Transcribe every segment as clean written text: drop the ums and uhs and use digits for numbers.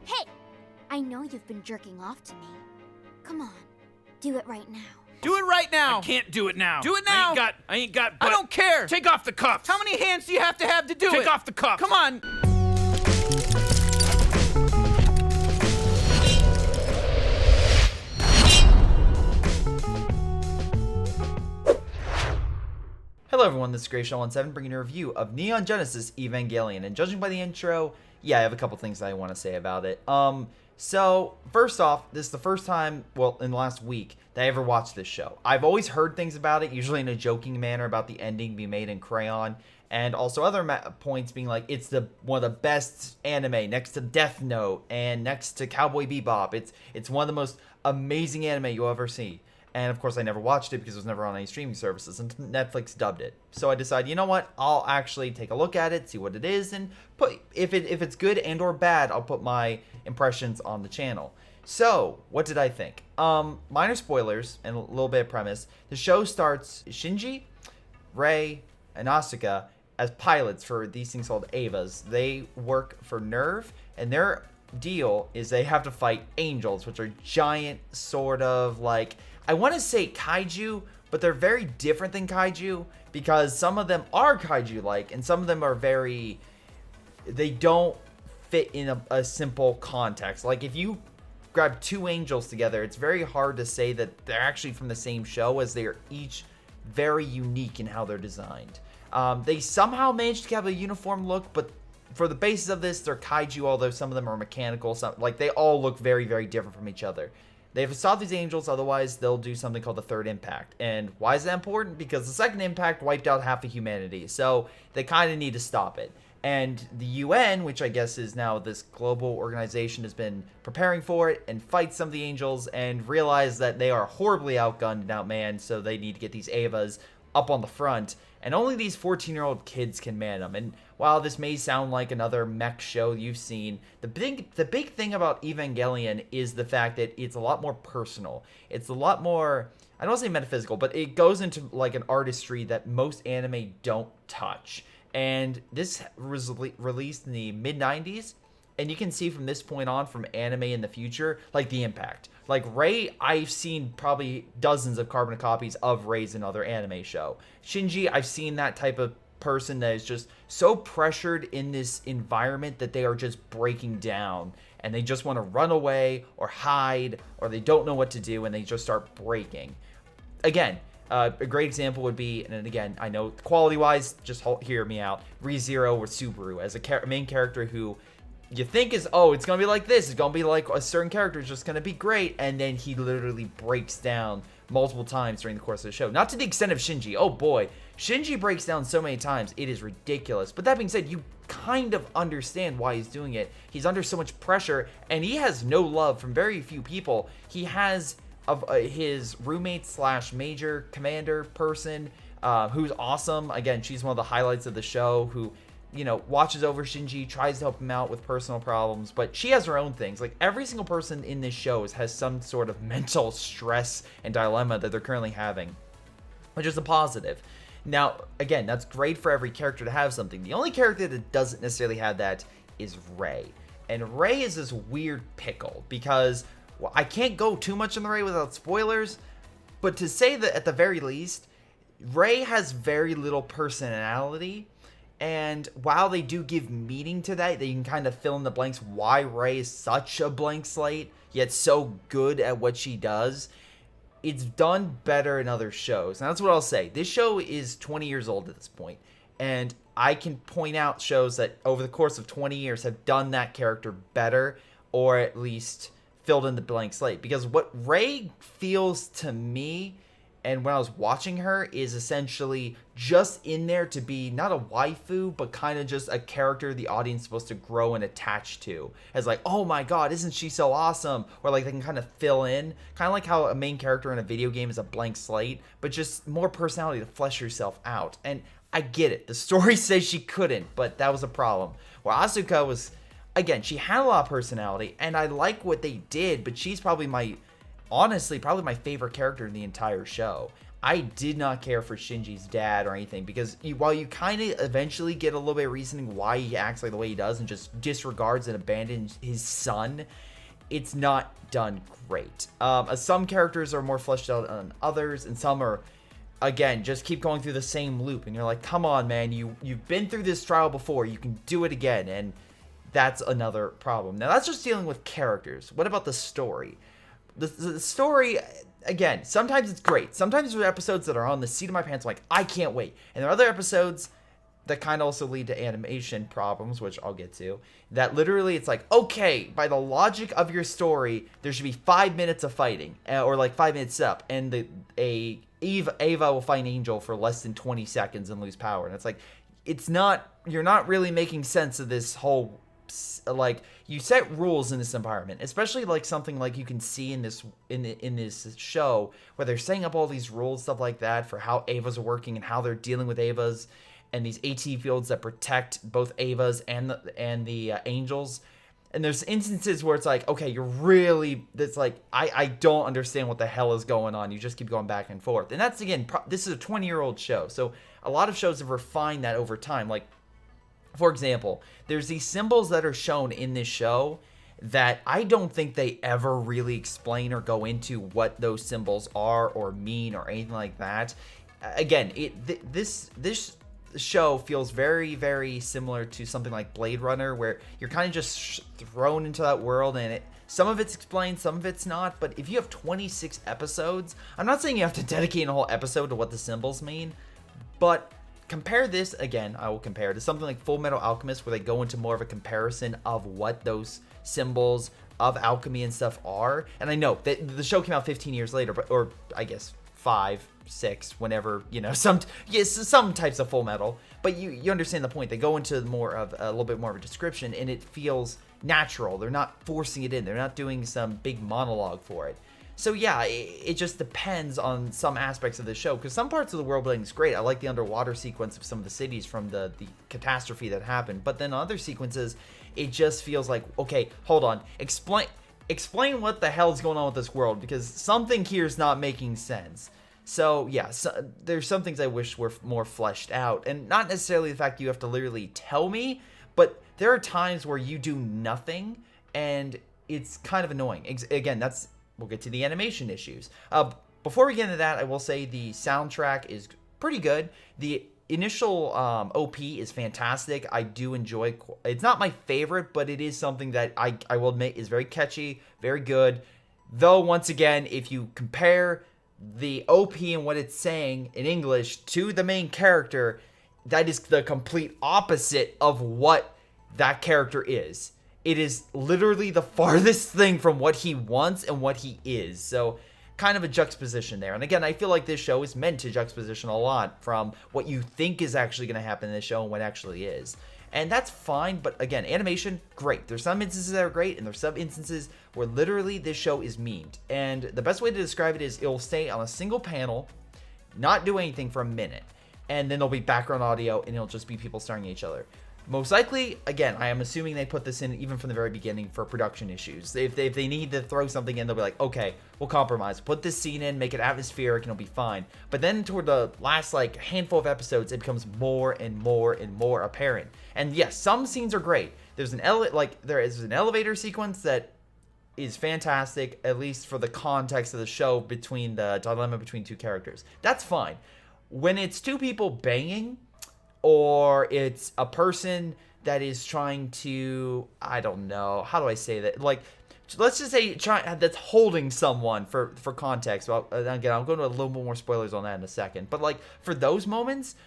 Hey! I know you've been jerking off to me. Come on, do it right now. Do it right now! I can't do it now. Do it now! I ain't got I don't care! Take off the cuffs! How many hands do you have to do it? Take off the cuffs! Come on! Hello everyone, this is Greyshot17 bringing you a review of Neon Genesis Evangelion, and judging by the intro, yeah, I have a couple things I want to say about it. So, first off, this is the first time, well, in the last week, that I ever watched this show. I've always heard things about it, usually in a joking manner, about the ending being made in crayon, and also other points being like, it's one of the best anime, next to Death Note, and next to Cowboy Bebop. It's one of the most amazing anime you'll ever see. And of course, I never watched it because it was never on any streaming services, and Netflix dubbed it. So I decided, you know what? I'll actually take a look at it, see what it is, and put if it's good and or bad, I'll put my impressions on the channel. So, what did I think? Minor spoilers and a little bit of premise. The show starts Shinji, Rei, and Asuka as pilots for these things called Evas. They work for Nerve, and their deal is they have to fight angels, which are giant, sort of like, I want to say kaiju, but they're very different than kaiju because some of them are kaiju-like and some of them are they don't fit in a simple context. Like if you grab two angels together, it's very hard to say that they're actually from the same show, as they are each very unique in how they're designed. They somehow managed to have a uniform look, but for the basis of this, they're kaiju, although some of them are mechanical. Like they all look very, very different from each other. They have to stop these angels, otherwise they'll do something called the third impact. And why is that important? Because the second impact wiped out half of humanity, so they kind of need to stop it. And the UN, which I guess is now this global organization, has been preparing for it and fights some of the angels and realize that they are horribly outgunned and outmanned, so they need to get these Evas up on the front. And only these 14-year-old kids can man them. And while this may sound like another mech show you've seen, the big thing about Evangelion is the fact that it's a lot more personal. It's a lot more, I don't want to say metaphysical, but it goes into like an artistry that most anime don't touch. And this was released in the mid-90s, and you can see from this point on, from anime in the future, like the impact. Like Rei, I've seen probably dozens of carbon copies of Rei's another anime show. Shinji, I've seen that type of person that is just so pressured in this environment that they are just breaking down, and they just want to run away or hide, or they don't know what to do, and they just start breaking. Again, a great example would be, and again, I know quality-wise, just hear me out, ReZero with Subaru as a main character who you think is, oh, it's going to be like this, it's going to be like a certain character is just going to be great, and then he literally breaks down multiple times during the course of the show. Not to the extent of Shinji. Oh boy, Shinji breaks down so many times, it is ridiculous. But that being said, you kind of understand why he's doing it. He's under so much pressure, and he has no love from very few people. He has his roommate slash major commander person, who's awesome. Again, she's one of the highlights of the show, who, you know, watches over Shinji, tries to help him out with personal problems, but she has her own things. Like, every single person in this show has some sort of mental stress and dilemma that they're currently having, which is a positive. Now, again, that's great for every character to have something. The only character that doesn't necessarily have that is Rei. And Rei is this weird pickle, because, well, I can't go too much on the Rei without spoilers, but to say that at the very least, Rei has very little personality. And while they do give meaning to that, they can kind of fill in the blanks why Rei is such a blank slate, yet so good at what she does. It's done better in other shows. And that's what I'll say. This show is 20 years old at this point. And I can point out shows that over the course of 20 years have done that character better, or at least filled in the blank slate. Because what Rei feels to me, and when I was watching her, is essentially just in there to be not a waifu, but kind of just a character the audience is supposed to grow and attach to. As like, oh my god, isn't she so awesome? Or like they can kind of fill in. Kind of like how a main character in a video game is a blank slate, but just more personality to flesh yourself out. And I get it. The story says she couldn't, but that was a problem. Where Asuka was, again, she had a lot of personality, and I like what they did, but she's probably honestly, probably my favorite character in the entire show. I did not care for Shinji's dad or anything, because while you kind of eventually get a little bit of reasoning why he acts like the way he does and just disregards and abandons his son, it's not done great. Some characters are more fleshed out than others, and some are, again, just keep going through the same loop, and you're like, come on, man, you've been through this trial before, you can do it again, and that's another problem. Now, that's just dealing with characters. What about the story? The story, again, sometimes it's great. Sometimes there are episodes that are on the seat of my pants, I'm like, I can't wait. And there are other episodes that kind of also lead to animation problems, which I'll get to, that literally it's like, okay, by the logic of your story, there should be 5 minutes of fighting, or like 5 minutes up, and Ava will fight Angel for less than 20 seconds and lose power. And it's like, you're not really making sense of this whole, like, you set rules in this environment, especially like something like you can see in this show where they're setting up all these rules, stuff like that, for how Avas are working and how they're dealing with Avas, and these AT fields that protect both Avas and the Angels. And there's instances where it's like, okay, it's like, I don't understand what the hell is going on. You just keep going back and forth. And that's, again, this is a 20-year-old show. So a lot of shows have refined that over time. Like, for example, there's these symbols that are shown in this show that I don't think they ever really explain or go into what those symbols are or mean or anything like that. Again, this show feels very, very similar to something like Blade Runner, where you're kind of just thrown into that world, and some of it's explained, some of it's not. But if you have 26 episodes, I'm not saying you have to dedicate a whole episode to what the symbols mean, but compare this, again, I will compare to something like Full Metal Alchemist, where they go into more of a comparison of what those symbols of alchemy and stuff are. And I know that the show came out 15 years later, or I guess 5, 6, whenever, some types of Full Metal, but you understand the point. They go into a little bit more of a description, and it feels natural. They're not forcing it in. They're not doing some big monologue for it. So yeah, it just depends on some aspects of the show, because some parts of the world building is great. I like the underwater sequence of some of the cities from the catastrophe that happened, but then other sequences, it just feels like, okay, hold on, explain what the hell is going on with this world, because something here is not making sense. So yeah, there's some things I wish were more fleshed out, and not necessarily the fact you have to literally tell me, but there are times where you do nothing, and it's kind of annoying. Again, we'll get to the animation issues. Before we get into that, I will say the soundtrack is pretty good. The initial OP is fantastic. I do enjoy. It's not my favorite, but it is something that I will admit is very catchy, very good. Though, once again, if you compare the OP and what it's saying in English to the main character, that is the complete opposite of what that character is. It is literally the farthest thing from what he wants and what he is. So kind of a juxtaposition there. And again, I feel like this show is meant to juxtaposition a lot from what you think is actually going to happen in this show and what actually is. And that's fine, but again, animation, great. There's some instances that are great, and there's some instances where literally this show is memed. And the best way to describe it is it'll stay on a single panel, not do anything for a minute, and then there'll be background audio, and it'll just be people staring at each other. Most likely, again, I am assuming they put this in even from the very beginning for production issues. If they need to throw something in, they'll be like, okay, we'll compromise. Put this scene in, make it atmospheric, and it'll be fine. But then toward the last handful of episodes, it becomes more and more and more apparent. And yes, some scenes are great. There is an elevator sequence that is fantastic, at least for the context of the show, between the dilemma between two characters. That's fine. When it's two people banging, or it's a person that is trying to, I don't know, how do I say that? Let's just say that's holding someone for context. Well, again, I'll go into a little bit more spoilers on that in a second. But for those moments,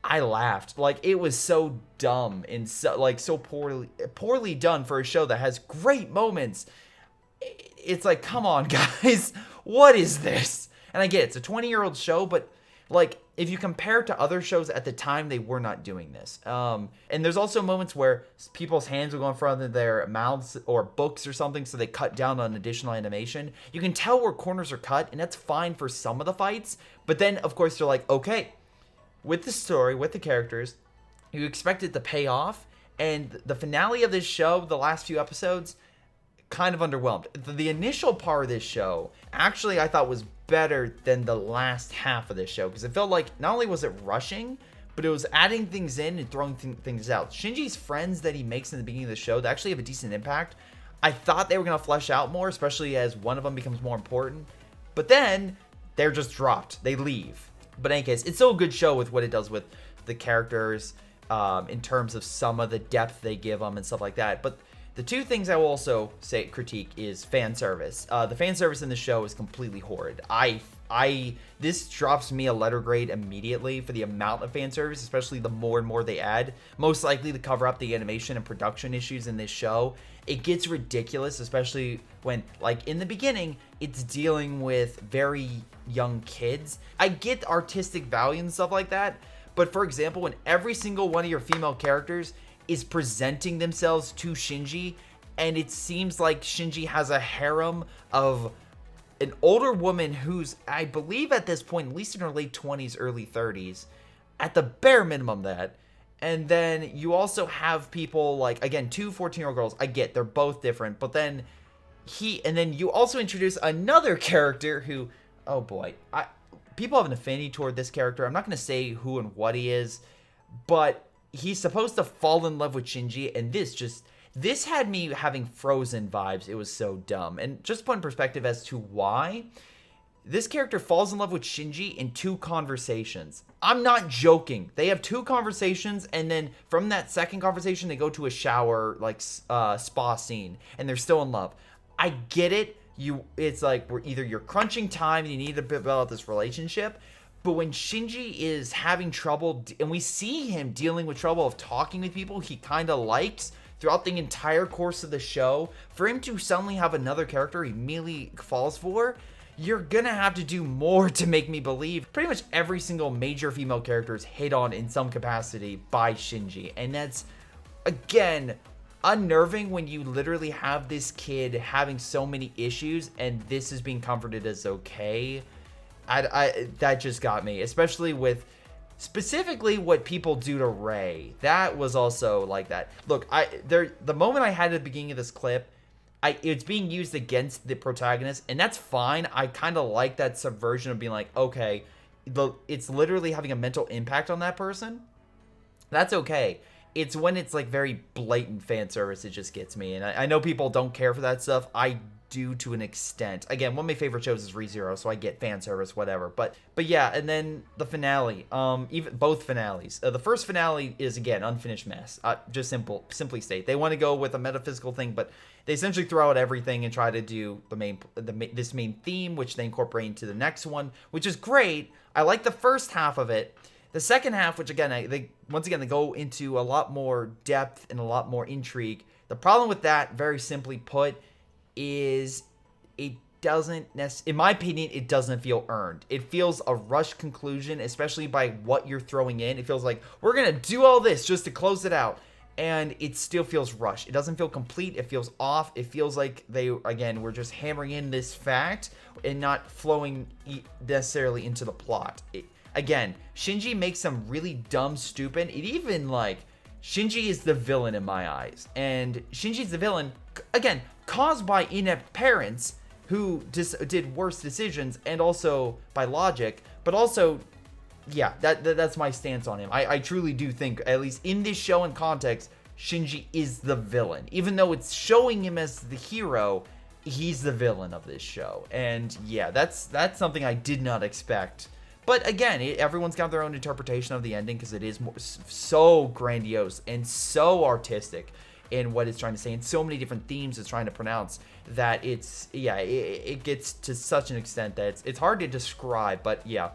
I laughed. It was so dumb and so poorly done for a show that has great moments. It's like, come on, guys, what is this? And I get it, it's a 20-year-old show, but if you compare it to other shows at the time, they were not doing this. And there's also moments where people's hands will go in front of their mouths or books or something, so they cut down on additional animation. You can tell where corners are cut, and that's fine for some of the fights. But then, of course, they're like, okay, with the story, with the characters, you expect it to pay off. And the finale of this show, the last few episodes, kind of underwhelmed. The initial part of this show, actually, I thought was better than the last half of this show, because it felt like not only was it rushing, but it was adding things in and throwing things out. Shinji's friends that he makes in the beginning of the show, they actually have a decent impact. I thought they were going to flesh out more, especially as one of them becomes more important. But then they're just dropped. They leave. But in any case, it's still a good show with what it does with the characters, in terms of some of the depth they give them and stuff like that. But the two things I will also say critique is fan service. The fan service in the show is completely horrid. This drops me a letter grade immediately for the amount of fan service, especially the more and more they add. Most likely to cover up the animation and production issues in this show. It gets ridiculous, especially when, like, in the beginning, it's dealing with very young kids. I get artistic value and stuff like that, but for example, when every single one of your female characters is presenting themselves to Shinji, and it seems like Shinji has a harem of an older woman who's, I believe at this point, at least in her late 20s, early 30s, at the bare minimum that. And then you also have people like, again, two 14-year-old girls. I get they're both different, but then you also introduce another character who, oh boy, people have an affinity toward this character. I'm not going to say who and what he is, but he's supposed to fall in love with Shinji, and this had me having Frozen vibes. It was so dumb. And just to put in perspective as to why, this character falls in love with Shinji in 2 conversations. I'm not joking. They have 2 conversations, and then from that second conversation, they go to a shower, like, spa scene, and they're still in love. I get it. It's like you're crunching time and you need to develop this relationship. But when Shinji is having trouble, and we see him dealing with trouble of talking with people he kind of likes throughout the entire course of the show, for him to suddenly have another character he immediately falls for, you're gonna have to do more to make me believe. Pretty much every single major female character is hit on in some capacity by Shinji. And that's, again, unnerving when you literally have this kid having so many issues and this is being comforted as okay. That just got me, especially with specifically what people do to Rei. That was also like that. Look, the moment I had at the beginning of this clip, it's being used against the protagonist, and that's fine. I kind of like that subversion of being like, okay, it's literally having a mental impact on that person. That's okay. It's when it's like very blatant fan service, it just gets me. And I know people don't care for that stuff. I do to an extent. Again, one of my favorite shows is ReZero, so I get fan service, whatever. But yeah, and then the finale. Even both finales. The first finale is, again, unfinished mess. Just simply state, they want to go with a metaphysical thing, but they essentially throw out everything and try to do this main theme, which they incorporate into the next one, which is great. I like the first half of it. The second half, which again, they go into a lot more depth and a lot more intrigue. The problem with that, very simply put, is it doesn't in my opinion, it doesn't feel earned. It feels a rushed conclusion, especially by what you're throwing in. It feels like we're gonna do all this just to close it out, and it still feels rushed. It doesn't feel complete. It feels off. It feels like they, again, were just hammering in this fact and not flowing necessarily into the plot. Again, Shinji makes some really dumb, stupid. It even, like, Shinji is the villain in my eyes. And Shinji's the villain, again, caused by inept parents who did worse decisions, and also by logic. But also, yeah, that's my stance on him. I truly do think, at least in this show and context, Shinji is the villain. Even though it's showing him as the hero, he's the villain of this show. And yeah, that's something I did not expect. But again, everyone's got their own interpretation of the ending, because it is so grandiose and so artistic in what it's trying to say, and so many different themes it's trying to pronounce, that it gets to such an extent that it's hard to describe, but yeah,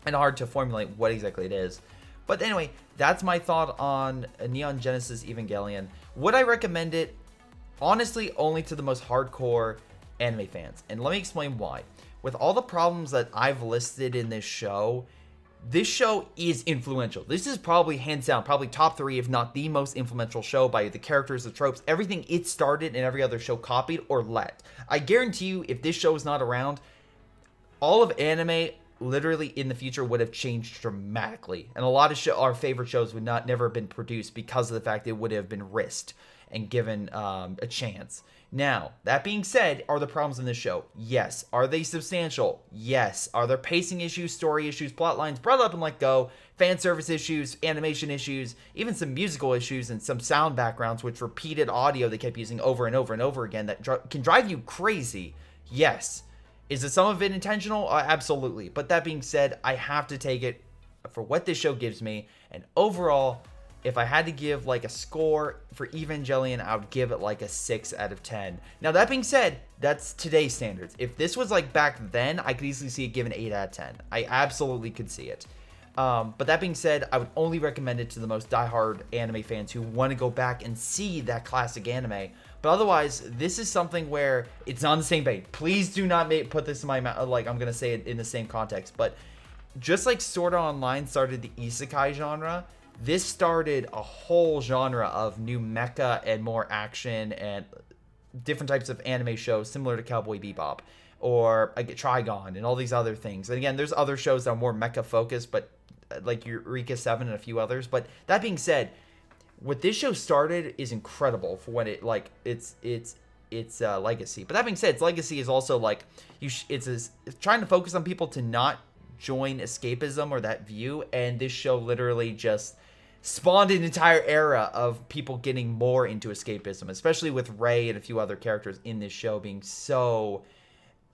and hard to formulate what exactly it is. But anyway, that's my thought on Neon Genesis Evangelion. Would I recommend it? Honestly, only to the most hardcore anime fans, and let me explain why. With all the problems that I've listed in this show is influential. This is probably, hands down, probably top 3, if not the most influential show, by the characters, the tropes, everything it started and every other show copied or let. I guarantee you, if this show is not around, all of anime literally in the future would have changed dramatically. And a lot of our favorite shows would never have been produced because of the fact it would have been risked. and given a chance. Now, that being said, are the problems in this show? Yes. Are they substantial? Yes. Are there pacing issues, story issues, plot lines brought up and let go, fan service issues, animation issues, even some musical issues and some sound backgrounds, which repeated audio they kept using over and over and over again that can drive you crazy? Yes. Is it some of it intentional? Absolutely. But that being said, I have to take it for what this show gives me. And overall, if I had to give like a score for Evangelion, I would give it like a 6 out of 10. Now, that being said, that's today's standards. If this was like back then, I could easily see it given 8 out of 10. I absolutely could see it. But that being said, I would only recommend it to the most diehard anime fans who want to go back and see that classic anime. But otherwise, this is something where it's on the same page. Please do not put this in my mouth, like I'm going to say it in the same context. But just like Sword Art Online started the isekai genre, this started a whole genre of new mecha and more action and different types of anime shows similar to Cowboy Bebop or Trigon and all these other things. And again, there's other shows that are more mecha focused, but like Eureka 7 and a few others. But that being said, what this show started is incredible for when it like its legacy. But that being said, its legacy is also like it's trying to focus on people to not join escapism or that view, and this show literally just spawned an entire era of people getting more into escapism, especially with Rei and a few other characters in this show being so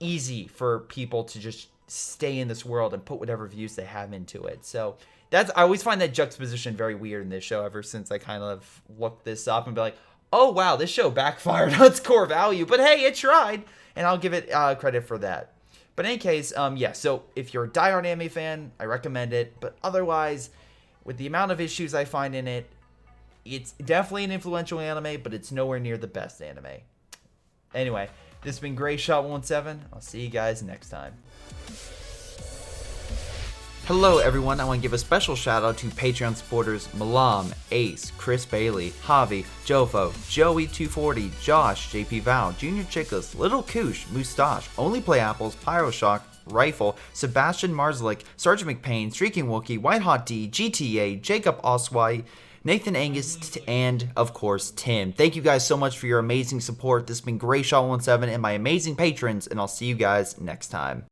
easy for people to just stay in this world and put whatever views they have into it. So I always find that juxtaposition very weird in this show ever since I kind of looked this up and be like, oh wow, this show backfired on its core value, but hey, it tried, and I'll give it credit for that. But in any case, yeah, so if you're a diehard anime fan, I recommend it, but otherwise, with the amount of issues I find in it, it's definitely an influential anime, but it's nowhere near the best anime. Anyway, this has been Greyshot17. I'll see you guys next time. Hello everyone, I want to give a special shout out to Patreon supporters Milam, Ace, Chris Bailey, Javi, Jfoe, Joey240, Josh, JP Val, jrchicklis, Little Koosh, Mustaach, Onlyplayapples, Pyroshock, Rifle, Sebastian Marzlik, Sergeant McPain, Streakingwookie, WhiteHotD, GTA, Jakub Ocwieja, Nathan Angus, and of course Tim. Thank you guys so much for your amazing support. This has been Greyshot17 and my amazing patrons, and I'll see you guys next time.